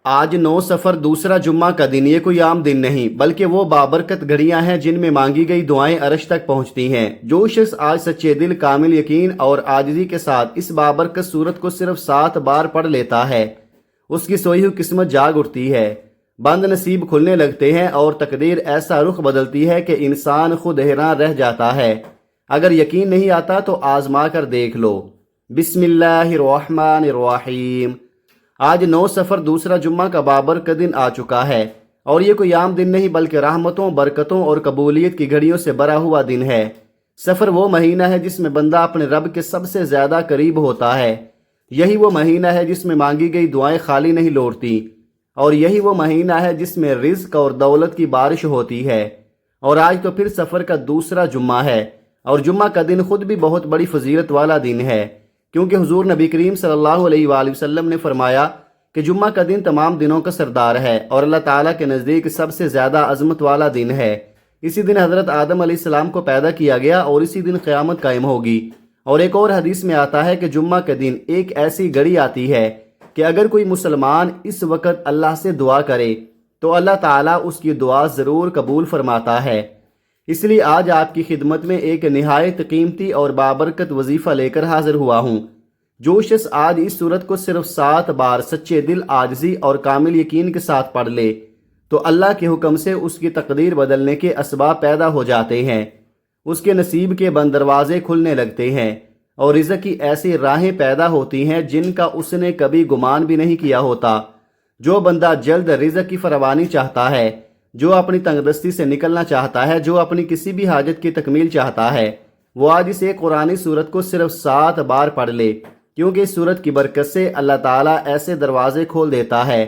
آج 9 سفر دوسرا جمعہ کا دن یہ کوئی عام دن نہیں بلکہ وہ بابرکت گھڑیاں ہیں جن میں مانگی گئی دعائیں عرش تک پہنچتی ہیں۔ جو شخص آج سچے دل، کامل یقین اور عاجزی کے ساتھ اس بابرکت سورت کو صرف 7 بار پڑھ لیتا ہے، اس کی سوئی ہوئی قسمت جاگ اٹھتی ہے، بند نصیب کھلنے لگتے ہیں اور تقدیر ایسا رخ بدلتی ہے کہ انسان خود حیران رہ جاتا ہے۔ اگر یقین نہیں آتا تو آزما کر دیکھ لو۔ بسم اللہ الرحمن الرحیم۔ آج 9 سفر دوسرا جمعہ کا بابرکت دن آ چکا ہے، اور یہ کوئی عام دن نہیں بلکہ رحمتوں، برکتوں اور قبولیت کی گھڑیوں سے بھرا ہوا دن ہے۔ سفر وہ مہینہ ہے جس میں بندہ اپنے رب کے سب سے زیادہ قریب ہوتا ہے۔ یہی وہ مہینہ ہے جس میں مانگی گئی دعائیں خالی نہیں لوٹتی، اور یہی وہ مہینہ ہے جس میں رزق اور دولت کی بارش ہوتی ہے۔ اور آج تو پھر سفر کا دوسرا جمعہ ہے، اور جمعہ کا دن خود بھی بہت بڑی فضیلت والا دن ہے، کیونکہ حضور نبی کریم صلی اللہ علیہ وآلہ وسلم نے فرمایا کہ جمعہ کا دن تمام دنوں کا سردار ہے اور اللہ تعالیٰ کے نزدیک سب سے زیادہ عظمت والا دن ہے۔ اسی دن حضرت آدم علیہ السلام کو پیدا کیا گیا اور اسی دن قیامت قائم ہوگی۔ اور ایک اور حدیث میں آتا ہے کہ جمعہ کے دن ایک ایسی گھڑی آتی ہے کہ اگر کوئی مسلمان اس وقت اللہ سے دعا کرے تو اللہ تعالیٰ اس کی دعا ضرور قبول فرماتا ہے۔ اس لیے آج آپ کی خدمت میں ایک نہایت قیمتی اور بابرکت وظیفہ لے کر حاضر ہوا ہوں۔ جو شخص آج اس سورت کو صرف 7 بار سچے دل، عاجزی اور کامل یقین کے ساتھ پڑھ لے تو اللہ کے حکم سے اس کی تقدیر بدلنے کے اسباب پیدا ہو جاتے ہیں، اس کے نصیب کے بند دروازے کھلنے لگتے ہیں اور رزق کی ایسی راہیں پیدا ہوتی ہیں جن کا اس نے کبھی گمان بھی نہیں کیا ہوتا۔ جو بندہ جلد رزق کی فراوانی چاہتا ہے، جو اپنی تنگ دستی سے نکلنا چاہتا ہے، جو اپنی کسی بھی حاجت کی تکمیل چاہتا ہے، وہ آج اس ایک قرآنی سورت کو صرف 7 بار پڑھ لے، کیونکہ اس سورت کی برکت سے اللہ تعالیٰ ایسے دروازے کھول دیتا ہے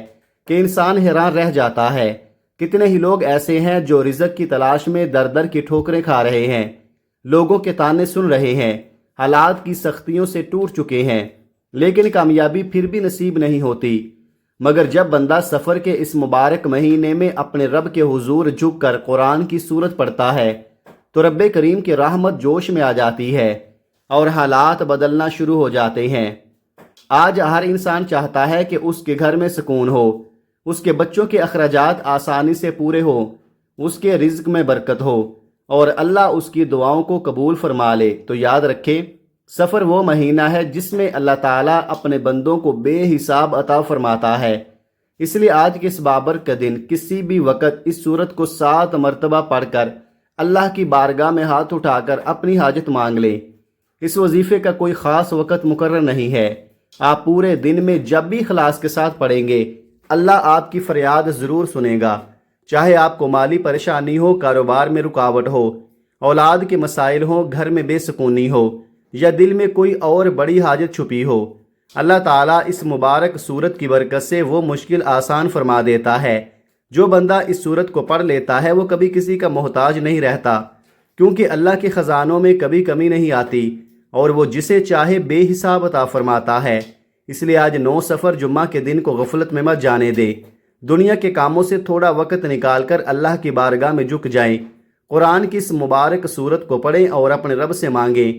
کہ انسان حیران رہ جاتا ہے۔ کتنے ہی لوگ ایسے ہیں جو رزق کی تلاش میں در در کی ٹھوکریں کھا رہے ہیں، لوگوں کے طعنے سن رہے ہیں، حالات کی سختیوں سے ٹوٹ چکے ہیں، لیکن کامیابی پھر بھی نصیب نہیں ہوتی۔ مگر جب بندہ سفر کے اس مبارک مہینے میں اپنے رب کے حضور جھک کر قرآن کی سورت پڑھتا ہے تو رب کریم کی رحمت جوش میں آ جاتی ہے اور حالات بدلنا شروع ہو جاتے ہیں۔ آج ہر انسان چاہتا ہے کہ اس کے گھر میں سکون ہو، اس کے بچوں کے اخراجات آسانی سے پورے ہو، اس کے رزق میں برکت ہو اور اللہ اس کی دعاؤں کو قبول فرما لے۔ تو یاد رکھیں، سفر وہ مہینہ ہے جس میں اللہ تعالیٰ اپنے بندوں کو بے حساب عطا فرماتا ہے۔ اس لیے آج کے اس بابرکت دن کسی بھی وقت اس سورت کو 7 مرتبہ پڑھ کر اللہ کی بارگاہ میں ہاتھ اٹھا کر اپنی حاجت مانگ لیں۔ اس وظیفے کا کوئی خاص وقت مقرر نہیں ہے، آپ پورے دن میں جب بھی اخلاص کے ساتھ پڑھیں گے اللہ آپ کی فریاد ضرور سنے گا۔ چاہے آپ کو مالی پریشانی ہو، کاروبار میں رکاوٹ ہو، اولاد کے مسائل ہوں، گھر میں بے سکونی ہو یا دل میں کوئی اور بڑی حاجت چھپی ہو، اللہ تعالیٰ اس مبارک سورت کی برکت سے وہ مشکل آسان فرما دیتا ہے۔ جو بندہ اس سورت کو پڑھ لیتا ہے وہ کبھی کسی کا محتاج نہیں رہتا، کیونکہ اللہ کے خزانوں میں کبھی کمی نہیں آتی اور وہ جسے چاہے بے حساب عطا فرماتا ہے۔ اس لیے آج 9 سفر جمعہ کے دن کو غفلت میں مت جانے دے، دنیا کے کاموں سے تھوڑا وقت نکال کر اللہ کی بارگاہ میں جھک جائیں، قرآن کی اس مبارک سورت کو پڑھیں اور اپنے رب سے مانگیں،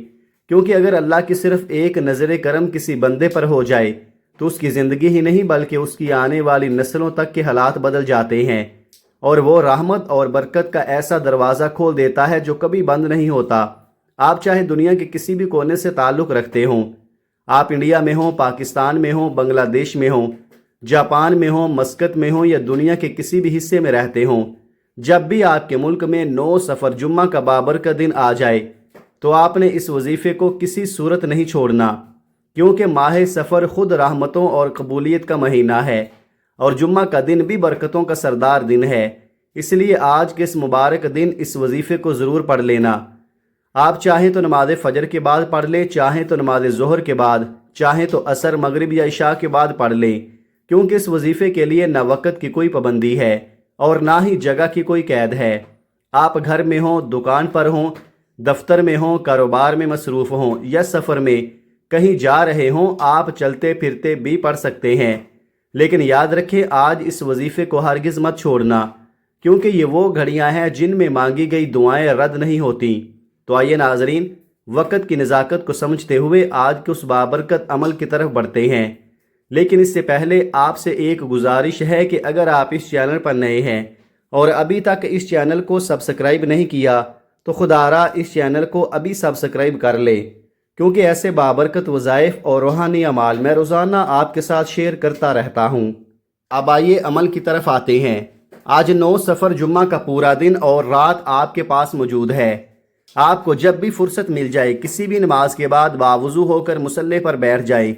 کیونکہ اگر اللہ کی صرف ایک نظر کرم کسی بندے پر ہو جائے تو اس کی زندگی ہی نہیں بلکہ اس کی آنے والی نسلوں تک کے حالات بدل جاتے ہیں، اور وہ رحمت اور برکت کا ایسا دروازہ کھول دیتا ہے جو کبھی بند نہیں ہوتا۔ آپ چاہے دنیا کے کسی بھی کونے سے تعلق رکھتے ہوں، آپ انڈیا میں ہوں، پاکستان میں ہوں، بنگلہ دیش میں ہوں، جاپان میں ہوں، مسقط میں ہوں یا دنیا کے کسی بھی حصے میں رہتے ہوں، جب بھی آپ کے ملک میں 9 سفر جمعہ کا بابرکت دن آ جائے تو آپ نے اس وظیفے کو کسی صورت نہیں چھوڑنا، کیونکہ ماہ سفر خود رحمتوں اور قبولیت کا مہینہ ہے اور جمعہ کا دن بھی برکتوں کا سردار دن ہے۔ اس لیے آج کے اس مبارک دن اس وظیفے کو ضرور پڑھ لینا۔ آپ چاہیں تو نماز فجر کے بعد پڑھ لیں، چاہیں تو نماز ظہر کے بعد، چاہیں تو عصر، مغرب یا عشاء کے بعد پڑھ لیں، کیونکہ اس وظیفے کے لیے نہ وقت کی کوئی پابندی ہے اور نہ ہی جگہ کی کوئی قید ہے۔ آپ گھر میں ہوں، دکان پر ہوں، دفتر میں ہوں، کاروبار میں مصروف ہوں یا سفر میں کہیں جا رہے ہوں، آپ چلتے پھرتے بھی پڑھ سکتے ہیں۔ لیکن یاد رکھیں، آج اس وظیفے کو ہرگز مت چھوڑنا، کیونکہ یہ وہ گھڑیاں ہیں جن میں مانگی گئی دعائیں رد نہیں ہوتی۔ تو آئیے ناظرین، وقت کی نزاکت کو سمجھتے ہوئے آج کے اس بابرکت عمل کی طرف بڑھتے ہیں۔ لیکن اس سے پہلے آپ سے ایک گزارش ہے کہ اگر آپ اس چینل پر نئے ہیں اور ابھی تک اس چینل کو سبسکرائب نہیں کیا تو خدا را اس چینل کو ابھی سبسکرائب کر لے، کیونکہ ایسے بابرکت وظائف اور روحانی اعمال میں روزانہ آپ کے ساتھ شیئر کرتا رہتا ہوں۔ اب آئیے عمل کی طرف آتے ہیں۔ آج 9 صفر جمعہ کا پورا دن اور رات آپ کے پاس موجود ہے۔ آپ کو جب بھی فرصت مل جائے کسی بھی نماز کے بعد باوضو ہو کر مصلی پر بیٹھ جائیں،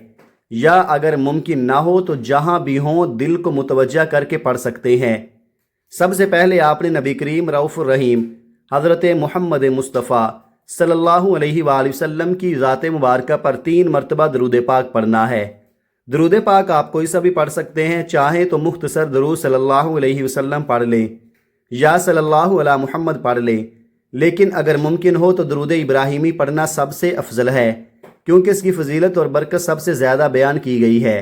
یا اگر ممکن نہ ہو تو جہاں بھی ہوں دل کو متوجہ کر کے پڑھ سکتے ہیں۔ سب سے پہلے آپ نے نبی کریم رؤوف الرحیم حضرت محمد مصطفیٰ صلی اللہ علیہ وآلہ وسلم کی ذات مبارکہ پر 3 مرتبہ درود پاک پڑھنا ہے۔ درود پاک آپ کوئی سا بھی پڑھ سکتے ہیں، چاہیں تو مختصر درود صلی اللہ علیہ وسلم پڑھ لیں یا صلی اللہ علی محمد پڑھ لیں، لیکن اگر ممکن ہو تو درود ابراہیمی پڑھنا سب سے افضل ہے، کیونکہ اس کی فضیلت اور برکت سب سے زیادہ بیان کی گئی ہے۔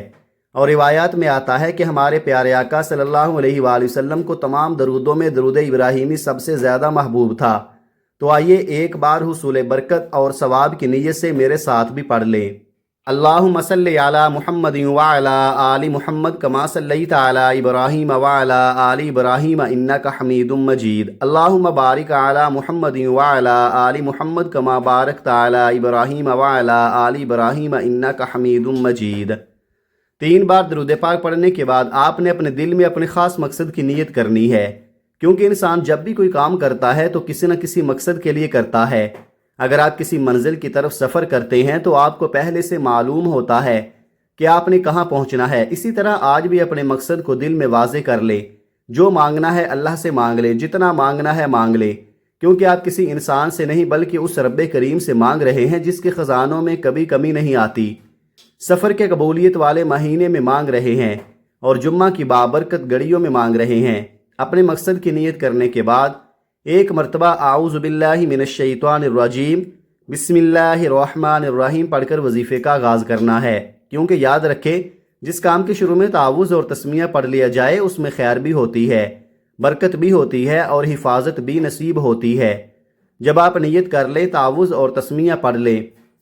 اور روایات میں آتا ہے کہ ہمارے پیارے آقا صلی اللہ علیہ وآلہ وسلم کو تمام درودوں میں درود ابراہیمی سب سے زیادہ محبوب تھا۔ تو آئیے ایک بار حصول برکت اور ثواب کی نیت سے میرے ساتھ بھی پڑھ لیں۔ اللہم صلی علی محمد وعلی آل محمد کما صلیت علی ابراہیم وعلی آل ابراہیم انک حمید مجید۔ اللہم بارک علی محمد وعلی آل محمد کما بارکت علی ابراہیم وعلی آل ابراہیم انک حمید مجید۔ 3 بار درود پاک پڑھنے کے بعد آپ نے اپنے دل میں اپنے خاص مقصد کی نیت کرنی ہے، کیونکہ انسان جب بھی کوئی کام کرتا ہے تو کسی نہ کسی مقصد کے لیے کرتا ہے۔ اگر آپ کسی منزل کی طرف سفر کرتے ہیں تو آپ کو پہلے سے معلوم ہوتا ہے کہ آپ نے کہاں پہنچنا ہے۔ اسی طرح آج بھی اپنے مقصد کو دل میں واضح کر لے۔ جو مانگنا ہے اللہ سے مانگ لے، جتنا مانگنا ہے مانگ لے، کیونکہ آپ کسی انسان سے نہیں بلکہ اس رب کریم سے مانگ رہے ہیں جس کے خزانوں میں کبھی کمی نہیں آتی۔ سفر کے قبولیت والے مہینے میں مانگ رہے ہیں اور جمعہ کی بابرکت گھڑیوں میں مانگ رہے ہیں۔ اپنے مقصد کی نیت کرنے کے بعد 1 مرتبہ اعوذ باللہ من الشیطان الرجیم بسم اللہ الرحمن الرحیم پڑھ کر وظیفے کا آغاز کرنا ہے، کیونکہ یاد رکھیں جس کام کے شروع میں تعوذ اور تسمیہ پڑھ لیا جائے اس میں خیر بھی ہوتی ہے، برکت بھی ہوتی ہے اور حفاظت بھی نصیب ہوتی ہے۔ جب آپ نیت کر لیں، تعوذ اور تسمیہ پڑھ لیں،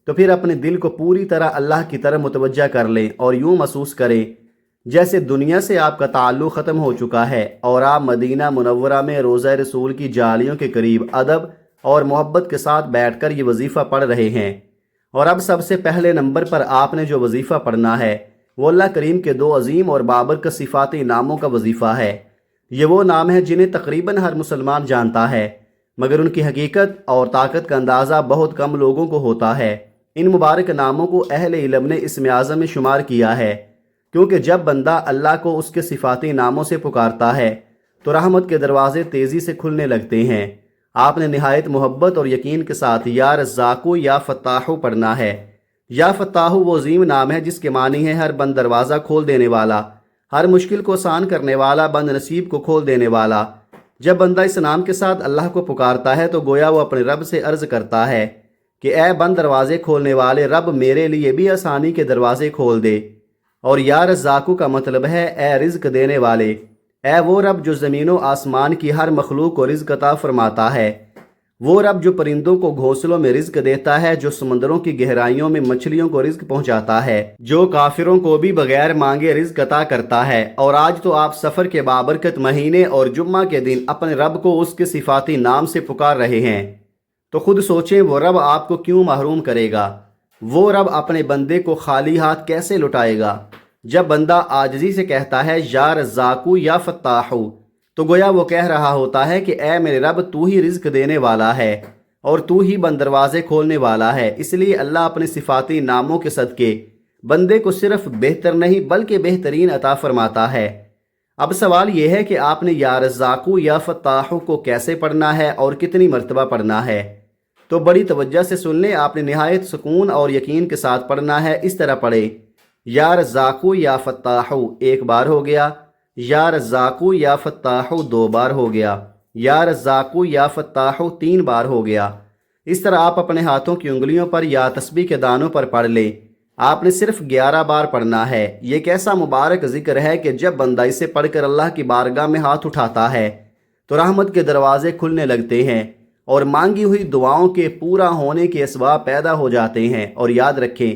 تو پھر اپنے دل کو پوری طرح اللہ کی طرف متوجہ کر لیں اور یوں محسوس کریں جیسے دنیا سے آپ کا تعلق ختم ہو چکا ہے اور آپ مدینہ منورہ میں روضہ رسول کی جالیوں کے قریب ادب اور محبت کے ساتھ بیٹھ کر یہ وظیفہ پڑھ رہے ہیں۔ اور اب سب سے پہلے نمبر پر آپ نے جو وظیفہ پڑھنا ہے وہ اللہ کریم کے 2 عظیم اور بابرکت صفاتی ناموں کا وظیفہ ہے۔ یہ وہ نام ہیں جنہیں تقریباً ہر مسلمان جانتا ہے، مگر ان کی حقیقت اور طاقت کا اندازہ بہت کم لوگوں کو ہوتا ہے۔ ان مبارک ناموں کو اہل علم نے اسم اعظم میں شمار کیا ہے، کیونکہ جب بندہ اللہ کو اس کے صفاتی ناموں سے پکارتا ہے تو رحمت کے دروازے تیزی سے کھلنے لگتے ہیں۔ آپ نے نہایت محبت اور یقین کے ساتھ یا رزاقو یا فتاحو پڑھنا ہے۔ یا فتاحو وہ عظیم نام ہے جس کے معنی ہے ہر بند دروازہ کھول دینے والا، ہر مشکل کو آسان کرنے والا، بند نصیب کو کھول دینے والا۔ جب بندہ اس نام کے ساتھ اللہ کو پکارتا ہے تو گویا وہ اپنے رب سے عرض کرتا ہے کہ اے بند دروازے کھولنے والے رب، میرے لیے بھی آسانی کے دروازے کھول دے۔ اور یا رزاقو کا مطلب ہے اے رزق دینے والے، اے وہ رب جو زمین و آسمان کی ہر مخلوق کو رزق عطا فرماتا ہے، وہ رب جو پرندوں کو گھونسلوں میں رزق دیتا ہے، جو سمندروں کی گہرائیوں میں مچھلیوں کو رزق پہنچاتا ہے، جو کافروں کو بھی بغیر مانگے رزق عطا کرتا ہے۔ اور آج تو آپ سفر کے بابرکت مہینے اور جمعہ کے دن اپنے رب کو اس کے صفاتی نام سے پکار رہے ہیں، تو خود سوچیں وہ رب آپ کو کیوں محروم کرے گا؟ وہ رب اپنے بندے کو خالی ہاتھ کیسے لٹائے گا؟ جب بندہ عاجزی سے کہتا ہے یا رزاقو یا فتاحو، تو گویا وہ کہہ رہا ہوتا ہے کہ اے میرے رب، تو ہی رزق دینے والا ہے اور تو ہی بند دروازے کھولنے والا ہے۔ اس لیے اللہ اپنے صفاتی ناموں کے صدقے بندے کو صرف بہتر نہیں بلکہ بہترین عطا فرماتا ہے۔ اب سوال یہ ہے کہ آپ نے یا رزاقو یا فتاحو کو کیسے پڑھنا ہے اور کتنی مرتبہ پڑھنا ہے؟ تو بڑی توجہ سے سن لیں، آپ نے نہایت سکون اور یقین کے ساتھ پڑھنا ہے۔ اس طرح پڑھیں، یا رزاقو یا فتاحو 1 بار ہو گیا، یا رزاقو یا فتاحو 2 بار ہو گیا، یا رزاقو یا فتاحو 3 بار ہو گیا۔ اس طرح آپ اپنے ہاتھوں کی انگلیوں پر یا تسبیح کے دانوں پر پڑھ لیں۔ آپ نے صرف 11 بار پڑھنا ہے۔ یہ کیسا مبارک ذکر ہے کہ جب بندہ اسے پڑھ کر اللہ کی بارگاہ میں ہاتھ اٹھاتا ہے تو رحمت کے دروازے کھلنے لگتے ہیں اور مانگی ہوئی دعاؤں کے پورا ہونے کے اسباب پیدا ہو جاتے ہیں۔ اور یاد رکھیں،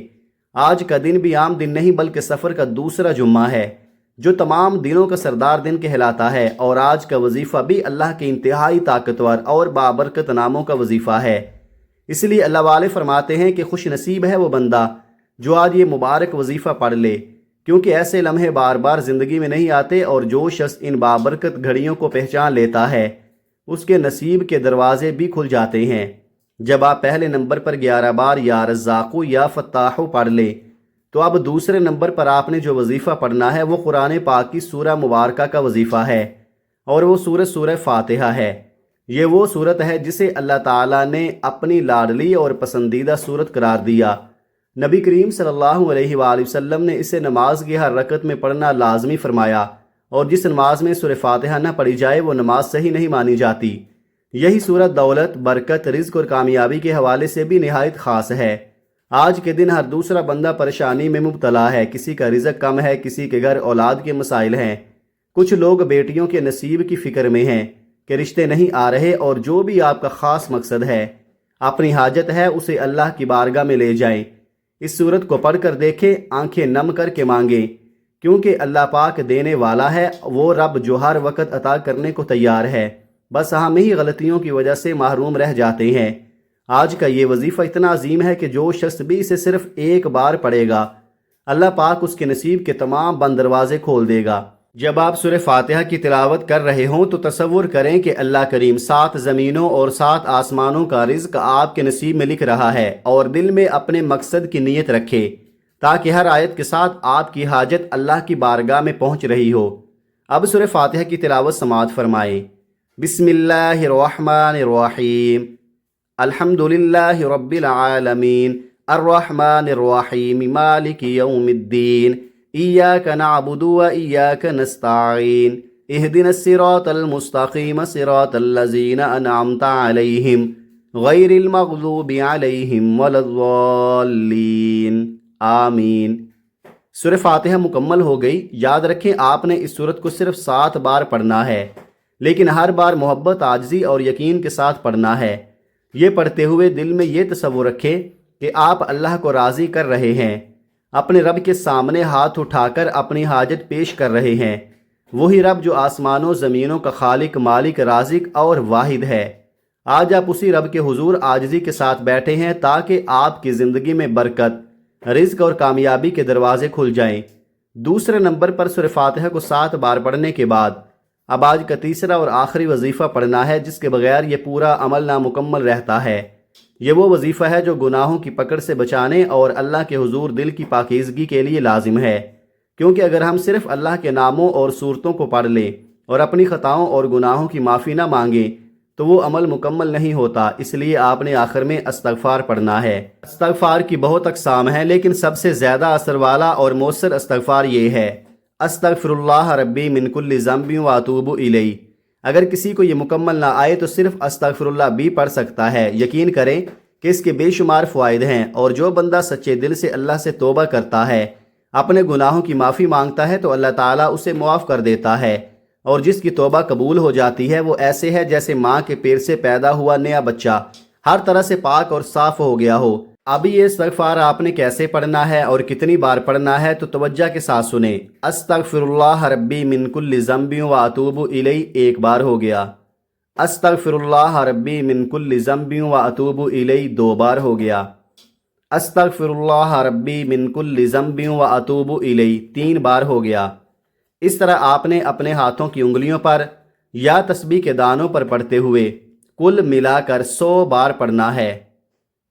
آج کا دن بھی عام دن نہیں بلکہ سفر کا دوسرا جمعہ ہے جو تمام دنوں کا سردار دن کہلاتا ہے، اور آج کا وظیفہ بھی اللہ کے انتہائی طاقتور اور بابرکت ناموں کا وظیفہ ہے۔ اس لیے اللہ والے فرماتے ہیں کہ خوش نصیب ہے وہ بندہ جو آج یہ مبارک وظیفہ پڑھ لے، کیونکہ ایسے لمحے بار بار زندگی میں نہیں آتے، اور جو شخص ان بابرکت گھڑیوں کو پہچان لیتا ہے اس کے نصیب کے دروازے بھی کھل جاتے ہیں۔ جب آپ پہلے نمبر پر 11 بار یا رزاقو یا فتاحو پڑھ لیں تو اب دوسرے نمبر پر آپ نے جو وظیفہ پڑھنا ہے وہ قرآن پاک کی سورہ مبارکہ کا وظیفہ ہے، اور وہ سورہ فاتحہ ہے۔ یہ وہ صورت ہے جسے اللہ تعالیٰ نے اپنی لاڈلی اور پسندیدہ صورت قرار دیا۔ نبی کریم صلی اللہ علیہ وآلہ وسلم نے اسے نماز کی ہر رکعت میں پڑھنا لازمی فرمایا، اور جس نماز میں سورہ فاتحہ نہ پڑھی جائے وہ نماز صحیح نہیں مانی جاتی۔ یہی صورت دولت، برکت، رزق اور کامیابی کے حوالے سے بھی نہایت خاص ہے۔ آج کے دن ہر دوسرا بندہ پریشانی میں مبتلا ہے، کسی کا رزق کم ہے، کسی کے گھر اولاد کے مسائل ہیں، کچھ لوگ بیٹیوں کے نصیب کی فکر میں ہیں کہ رشتے نہیں آ رہے، اور جو بھی آپ کا خاص مقصد ہے، اپنی حاجت ہے، اسے اللہ کی بارگاہ میں لے جائیں۔ اس صورت کو پڑھ کر دیکھیں، آنکھیں نم کر کے مانگیں، کیونکہ اللہ پاک دینے والا ہے، وہ رب جو ہر وقت عطا کرنے کو تیار ہے، بس ہم ہی غلطیوں کی وجہ سے محروم رہ جاتے ہیں۔ آج کا یہ وظیفہ اتنا عظیم ہے کہ جو شخص بھی اسے صرف ایک بار پڑھے گا اللہ پاک اس کے نصیب کے تمام بند دروازے کھول دے گا۔ جب آپ سورہ فاتحہ کی تلاوت کر رہے ہوں تو تصور کریں کہ اللہ کریم 7 زمینوں اور 7 آسمانوں کا رزق آپ کے نصیب میں لکھ رہا ہے، اور دل میں اپنے مقصد کی نیت رکھے تاکہ ہر آیت کے ساتھ آپ کی حاجت اللہ کی بارگاہ میں پہنچ رہی ہو۔ اب سورہ فاتحہ کی تلاوت سماعت فرمائیں۔ بسم اللہ الرحمن الرحیم، الحمدللہ رب العالمین، الرحمن الرحیم، مالک یوم الدین، ایاک نعبد و ایاک نستعین، اہدنا الصراط المستقیم، صراط الذین انعمت علیہم، غیر المغضوب علیہم ولا الضالین، آمین۔ سورہ فاتحہ مکمل ہو گئی۔ یاد رکھیں آپ نے اس سورت کو صرف 7 بار پڑھنا ہے، لیکن ہر بار محبت، عاجزی اور یقین کے ساتھ پڑھنا ہے۔ یہ پڑھتے ہوئے دل میں یہ تصور رکھیں کہ آپ اللہ کو راضی کر رہے ہیں، اپنے رب کے سامنے ہاتھ اٹھا کر اپنی حاجت پیش کر رہے ہیں۔ وہی رب جو آسمانوں زمینوں کا خالق، مالک، رازق اور واحد ہے۔ آج آپ اسی رب کے حضور عاجزی کے ساتھ بیٹھے ہیں تاکہ آپ کی زندگی میں برکت، رزق اور کامیابی کے دروازے کھل جائیں۔ دوسرے نمبر پر سورہ فاتحہ کو 7 بار پڑھنے کے بعد اب آج کا تیسرا اور آخری وظیفہ پڑھنا ہے، جس کے بغیر یہ پورا عمل نامکمل رہتا ہے۔ یہ وہ وظیفہ ہے جو گناہوں کی پکڑ سے بچانے اور اللہ کے حضور دل کی پاکیزگی کے لیے لازم ہے، کیونکہ اگر ہم صرف اللہ کے ناموں اور صورتوں کو پڑھ لیں اور اپنی خطاؤں اور گناہوں کی معافی نہ مانگیں تو وہ عمل مکمل نہیں ہوتا۔ اس لیے آپ نے آخر میں استغفار پڑھنا ہے۔ استغفار کی بہت اقسام ہیں، لیکن سب سے زیادہ اثر والا اور مؤثر استغفار یہ ہے، استغفر اللہ ربی من کل ذنب واتوب الیہ۔ اگر کسی کو یہ مکمل نہ آئے تو صرف استغفر اللہ بھی پڑھ سکتا ہے۔ یقین کریں کہ اس کے بے شمار فوائد ہیں، اور جو بندہ سچے دل سے اللہ سے توبہ کرتا ہے، اپنے گناہوں کی معافی مانگتا ہے تو اللہ تعالیٰ اسے معاف کر دیتا ہے، اور جس کی توبہ قبول ہو جاتی ہے وہ ایسے ہے جیسے ماں کے پیر سے پیدا ہوا نیا بچہ ہر طرح سے پاک اور صاف ہو گیا ہو۔ اب یہ استغفار آپ نے کیسے پڑھنا ہے اور کتنی بار پڑھنا ہے تو توجہ کے ساتھ سنیں۔ استغفر اللہ ربی من کل ذنب واتوب الیہ 1 بار ہو گیا، استغفر اللہ ربی من کل ذنب واتوب الیہ 2 بار ہو گیا، استغفر اللہ ربی من کل ذنب واتوب الیہ 3 بار ہو گیا۔ اس طرح آپ نے اپنے ہاتھوں کی انگلیوں پر یا تسبیح کے دانوں پر پڑھتے ہوئے کل ملا کر 100 بار پڑھنا ہے۔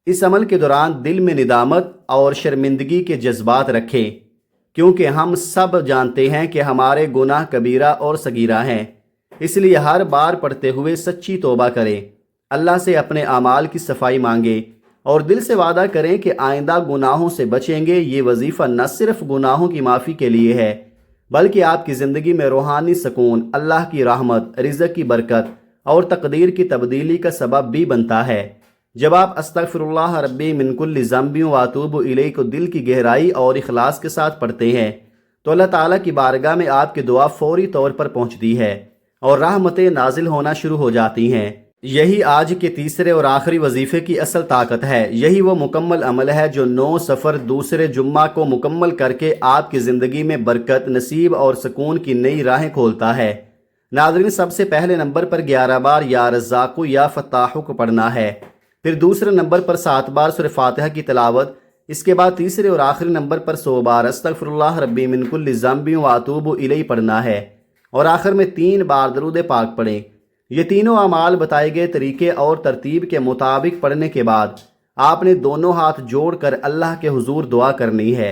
اس عمل کے دوران دل میں ندامت اور شرمندگی کے جذبات رکھیں، کیونکہ ہم سب جانتے ہیں کہ ہمارے گناہ کبیرہ اور صغیرہ ہیں۔ اس لیے ہر بار پڑھتے ہوئے سچی توبہ کریں، اللہ سے اپنے اعمال کی صفائی مانگیں، اور دل سے وعدہ کریں کہ آئندہ گناہوں سے بچیں گے۔ یہ وظیفہ نہ صرف گناہوں کی معافی کے لیے ہے بلکہ آپ کی زندگی میں روحانی سکون، اللہ کی رحمت، رزق کی برکت اور تقدیر کی تبدیلی کا سبب بھی بنتا ہے۔ جب آپ استغفر اللہ ربی من کل ذنب واتوب الیہ کو دل کی گہرائی اور اخلاص کے ساتھ پڑھتے ہیں تو اللہ تعالیٰ کی بارگاہ میں آپ کی دعا فوری طور پر پہنچتی ہے اور رحمتیں نازل ہونا شروع ہو جاتی ہیں۔ یہی آج کے تیسرے اور آخری وظیفے کی اصل طاقت ہے۔ یہی وہ مکمل عمل ہے جو 9 صفر دوسرے جمعہ کو مکمل کر کے آپ کی زندگی میں برکت، نصیب اور سکون کی نئی راہیں کھولتا ہے۔ ناظرین، سب سے پہلے نمبر پر 11 بار یا رزاقو یا فتاحو کو پڑھنا ہے، پھر دوسرے نمبر پر 7 بار سورہ فاتحہ کی تلاوت، اس کے بعد تیسرے اور آخری نمبر پر 100 بار استغفر اللہ ربی من کل ذنب واتوب الیہ پڑھنا ہے، اور آخر میں 3 بار درود پاک پڑھیں۔ یہ تینوں اعمال بتائے گئے طریقے اور ترتیب کے مطابق پڑھنے کے بعد آپ نے دونوں ہاتھ جوڑ کر اللہ کے حضور دعا کرنی ہے۔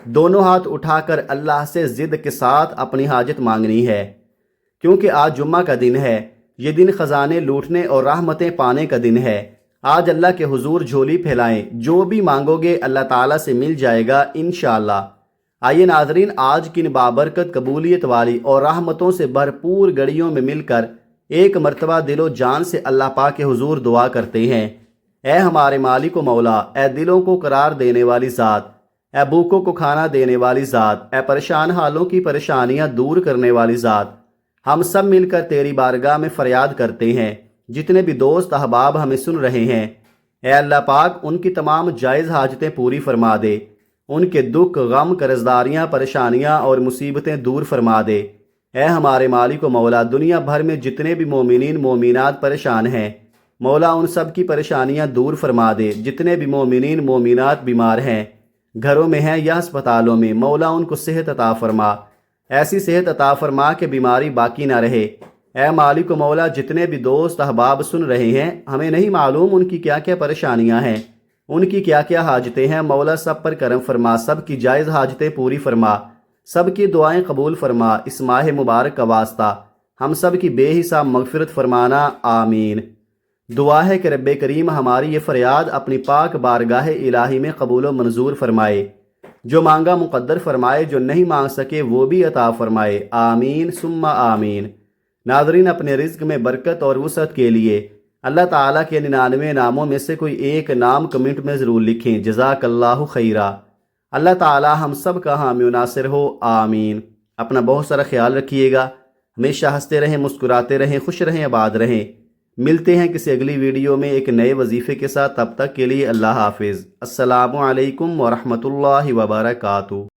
دونوں ہاتھ اٹھا کر اللہ سے ضد کے ساتھ اپنی حاجت مانگنی ہے، کیونکہ آج جمعہ کا دن ہے۔ یہ دن خزانے لوٹنے اور رحمتیں پانے کا دن ہے۔ آج اللہ کے حضور جھولی پھیلائیں، جو بھی مانگو گے اللہ تعالیٰ سے مل جائے گا انشاءاللہ۔ آئیے ناظرین، آج کی ان بابرکت، قبولیت والی اور رحمتوں سے بھرپور گھڑیوں میں مل کر ایک مرتبہ دل و جان سے اللہ پاک کے حضور دعا کرتے ہیں۔ اے ہمارے مالک و مولا، اے دلوں کو قرار دینے والی ذات، اے بھوکوں کو کھانا دینے والی ذات، اے پریشان حالوں کی پریشانیاں دور کرنے والی ذات، ہم سب مل کر تیری بارگاہ میں فریاد کرتے ہیں۔ جتنے بھی دوست احباب ہمیں سن رہے ہیں، اے اللہ پاک ان کی تمام جائز حاجتیں پوری فرما دے، ان کے دکھ، غم، قرضداریاں، پریشانیاں اور مصیبتیں دور فرما دے۔ اے ہمارے مالک و مولا، دنیا بھر میں جتنے بھی مومنین مومنات پریشان ہیں، مولا ان سب کی پریشانیاں دور فرما دے۔ جتنے بھی مومنین مومنات بیمار ہیں، گھروں میں ہیں یا ہسپتالوں میں، مولا ان کو صحت عطا فرما، ایسی صحت عطا فرما کہ بیماری باقی نہ رہے۔ اے مالک و مولا، جتنے بھی دوست احباب سن رہے ہیں، ہمیں نہیں معلوم ان کی کیا کیا پریشانیاں ہیں، ان کی کیا کیا حاجتیں ہیں، مولا سب پر کرم فرما، سب کی جائز حاجتیں پوری فرما، سب کی دعائیں قبول فرما۔ اس ماہ مبارک کا واسطہ ہم سب کی بے حساب مغفرت فرمانا، آمین۔ دعا ہے کہ رب کریم ہماری یہ فریاد اپنی پاک بارگاہ الہی میں قبول و منظور فرمائے، جو مانگا مقدر فرمائے، جو نہیں مانگ سکے وہ بھی عطا فرمائے، آمین ثم آمین۔ ناظرین، اپنے رزق میں برکت اور وسعت کے لیے اللہ تعالیٰ کے 99 ناموں میں سے کوئی ایک نام کمنٹ میں ضرور لکھیں۔ جزاک اللہ خیرہ۔ اللہ تعالیٰ ہم سب کا حامی و ناصر ہو، آمین۔ اپنا بہت سارا خیال رکھیے گا، ہمیشہ ہنستے رہیں، مسکراتے رہیں، خوش رہیں، آباد رہیں۔ ملتے ہیں کسی اگلی ویڈیو میں ایک نئے وظیفے کے ساتھ، تب تک کے لیے اللہ حافظ۔ السلام علیکم ورحمۃ اللہ وبرکاتہ۔